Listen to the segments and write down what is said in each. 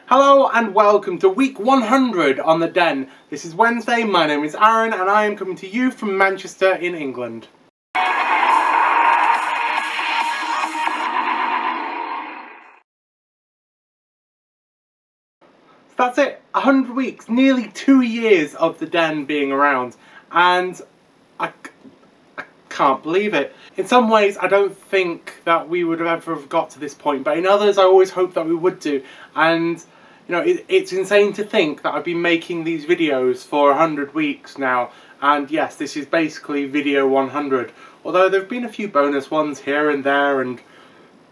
Hello and welcome to week 100 on The Den. This is Wednesday, my name is Aaron and I am coming to you from Manchester in England. So that's it, 100 weeks, nearly 2 years of The Den being around, and I can't believe it. In some ways I don't think that we would have ever got to this point, but in others I always hoped that we would do. And you know, it's insane to think that I've been making these videos for 100 weeks now, and yes, this is basically video 100, although there have been a few bonus ones here and there and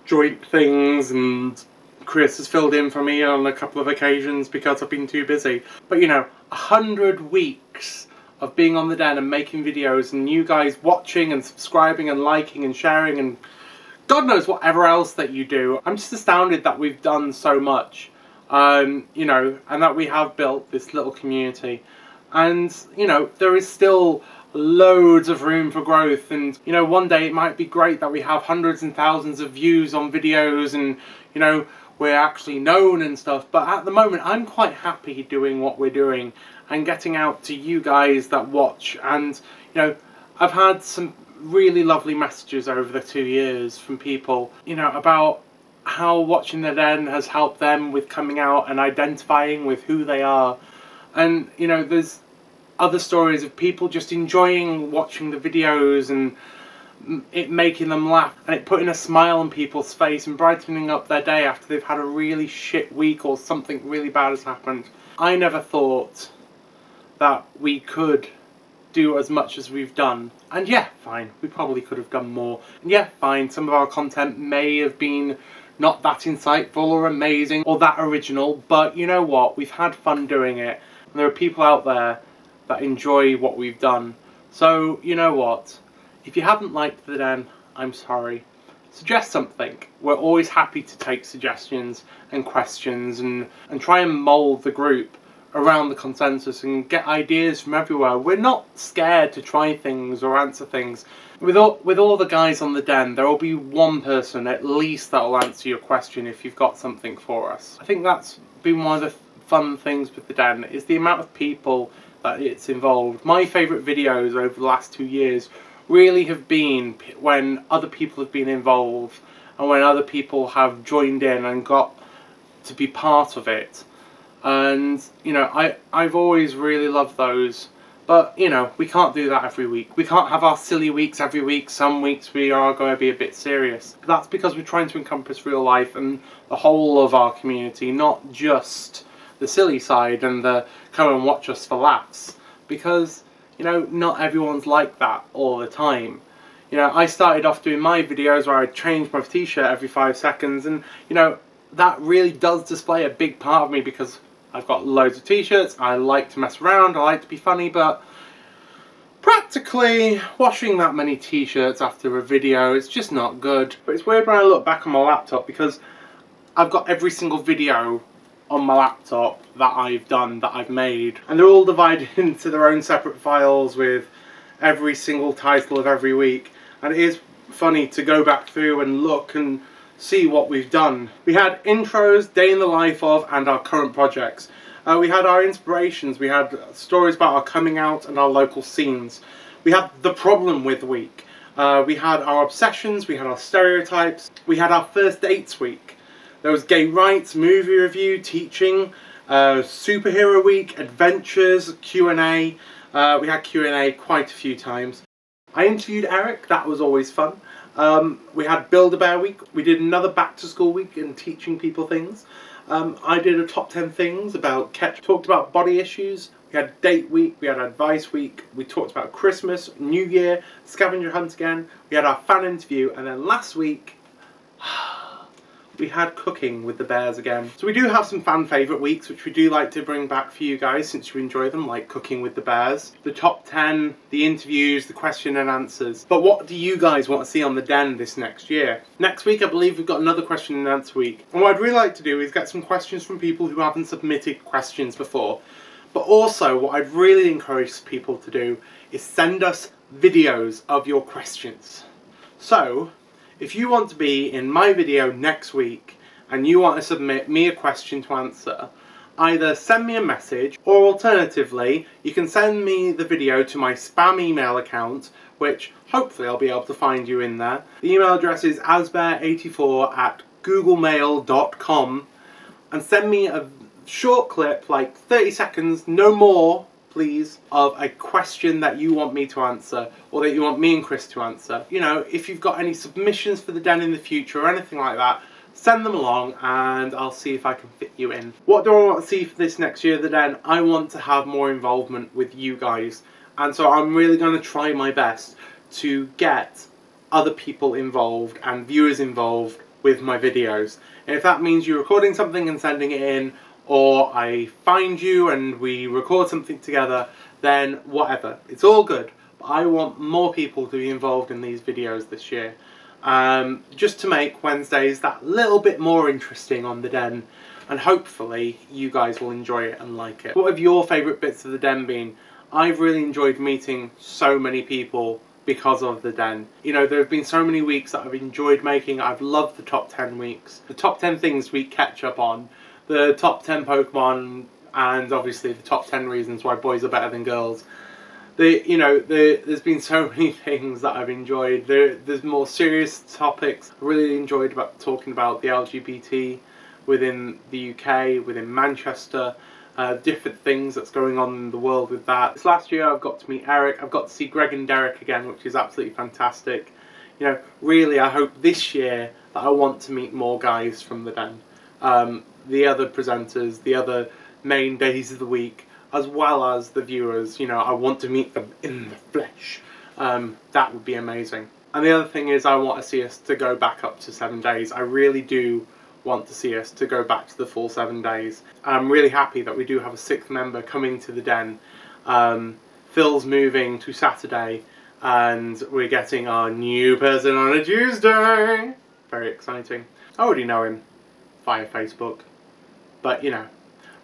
joint things, and Chris has filled in for me on a couple of occasions because I've been too busy. But you know, 100 weeks of being on The Den and making videos, and you guys watching and subscribing and liking and sharing and God knows whatever else that you do. I'm just astounded that we've done so much, you know, and that we have built this little community. And you know, there is still loads of room for growth, and you know, one day it might be great that we have hundreds and thousands of views on videos and you know, we're actually known and stuff, but at the moment I'm quite happy doing what we're doing and getting out to you guys that watch. And you know, I've had some really lovely messages over the 2 years from people, you know, about how watching The Den has helped them with coming out and identifying with who they are. And you know, there's other stories of people just enjoying watching the videos and it making them laugh and it putting a smile on people's face and brightening up their day after they've had a really shit week or something really bad has happened. I never thought that we could do as much as we've done, and yeah, fine, we probably could have done more, and yeah, fine, some of our content may have been not that insightful or amazing or that original, but you know what, we've had fun doing it and there are people out there that enjoy what we've done. So you know what, if you haven't liked The Den, I'm sorry. Suggest something. We're always happy to take suggestions and questions and try and mould the group around the consensus and get ideas from everywhere. We're not scared to try things or answer things. With all the guys on The Den, there will be one person at least that will answer your question if you've got something for us. I think that's been one of the fun things with The Den, is the amount of people that it's involved. My favourite videos over the last 2 years really have been when other people have been involved and when other people have joined in and got to be part of it. And you know, I've always really loved those, but you know, we can't do that every week. We can't have our silly weeks every week. Some weeks we are going to be a bit serious. But that's because we're trying to encompass real life and the whole of our community, not just the silly side and the come and watch us for laughs, because you know, not everyone's like that all the time. You know, I started off doing my videos where I'd change my t-shirt every 5 seconds, and you know, that really does display a big part of me because I've got loads of t-shirts, I like to mess around, I like to be funny, but practically washing that many t-shirts after a video, it's just not good. But it's weird when I look back on my laptop because I've got every single video on my laptop that I've done, that I've made, and they're all divided into their own separate files with every single title of every week, and it is funny to go back through and look and see what we've done. We had intros, day in the life of, and our current projects. We had our inspirations, we had stories about our coming out and our local scenes. We had the problem with week. We had our obsessions, we had our stereotypes, we had our first dates week. There was gay rights, movie review, teaching, superhero week, adventures, Q&A. We had Q&A quite a few times. I interviewed Eric, that was always fun. We had Build-A-Bear week, we did another back to school week and teaching people things. I did a top 10 things about ketchup, talked about body issues. We had date week, we had advice week, we talked about Christmas, New Year, scavenger hunt again, we had our fan interview, and then last week we had cooking with the bears again. So we do have some fan favourite weeks which we do like to bring back for you guys since you enjoy them, like cooking with the bears, the top 10, the interviews, the question and answers. But what do you guys want to see on The Den this next year? Next week I believe we've got another question and answer week, and what I'd really like to do is get some questions from people who haven't submitted questions before. But also what I'd really encourage people to do is send us videos of your questions. So if you want to be in my video next week and you want to submit me a question to answer, either send me a message, or alternatively you can send me the video to my spam email account, which hopefully I'll be able to find you in there. The email address is asbear84@googlemail.com, and send me a short clip, like 30 seconds, no more please, of a question that you want me to answer, or that you want me and Chris to answer. You know, if you've got any submissions for the den in the future or anything like that, send them along and I'll see if I can fit you in. What do I want to see for this next year of the den? I want to have more involvement with you guys, and so I'm really going to try my best to get other people involved and viewers involved with my videos. And if that means you recording something and sending it in, or I find you and we record something together, then whatever. It's all good. But I want more people to be involved in these videos this year. Just to make Wednesdays that little bit more interesting on the den, and hopefully you guys will enjoy it and like it. What have your favourite bits of the den been? I've really enjoyed meeting so many people because of the den. You know, there have been so many weeks that I've enjoyed making. I've loved the top 10 weeks. The top 10 things we catch up on. The top 10 Pokemon, and obviously the top 10 reasons why boys are better than girls. There's been so many things that I've enjoyed. There's more serious topics. I really enjoyed talking about the LGBT within the UK, within Manchester, different things that's going on in the world with that. This last year I've got to meet Eric, I've got to see Greg and Derek again, which is absolutely fantastic. You know, really I hope this year that I want to meet more guys from the den. The other presenters, the other main days of the week, as well as the viewers. You know, I want to meet them in the flesh. That would be amazing. And the other thing is, I want to see us to go back up to 7 days. I really do want to see us to go back to the full 7 days. I'm really happy that we do have a 6th member coming to the den. Phil's moving to Saturday, and we're getting our new person on a Tuesday. Very exciting. I already know him via Facebook. But, you know,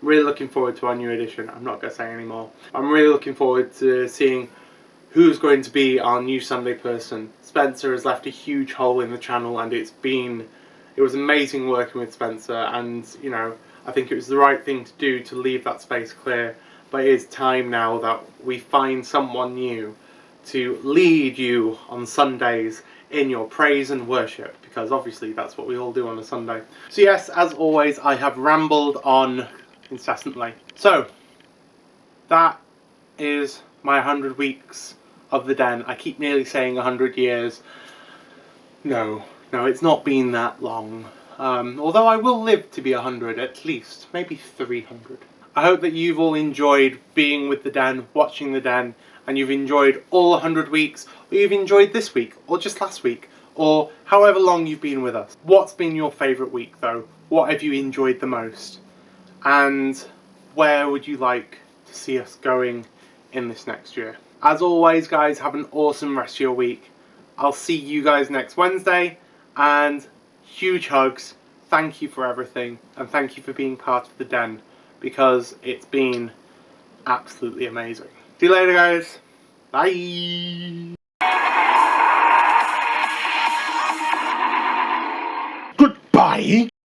really looking forward to our new edition. I'm not going to say any more. I'm really looking forward to seeing who's going to be our new Sunday person. Spencer has left a huge hole in the channel, and it was amazing working with Spencer, and, you know, I think it was the right thing to do to leave that space clear. But it is time now that we find someone new to lead you on Sundays in your praise and worship, because obviously that's what we all do on a Sunday. So yes, as always, I have rambled on incessantly. So that is my 100 weeks of the den. I keep nearly saying 100 years. No, it's not been that long. Although I will live to be 100 at least, maybe 300. I hope that you've all enjoyed being with the den, watching the den, and you've enjoyed all 100 weeks, or you've enjoyed this week, or just last week, or however long you've been with us. What's been your favourite week though? What have you enjoyed the most? And where would you like to see us going in this next year? As always guys, have an awesome rest of your week. I'll see you guys next Wednesday, and huge hugs. Thank you for everything, and thank you for being part of the den, because it's been absolutely amazing. See you later guys. Bye. Goodbye.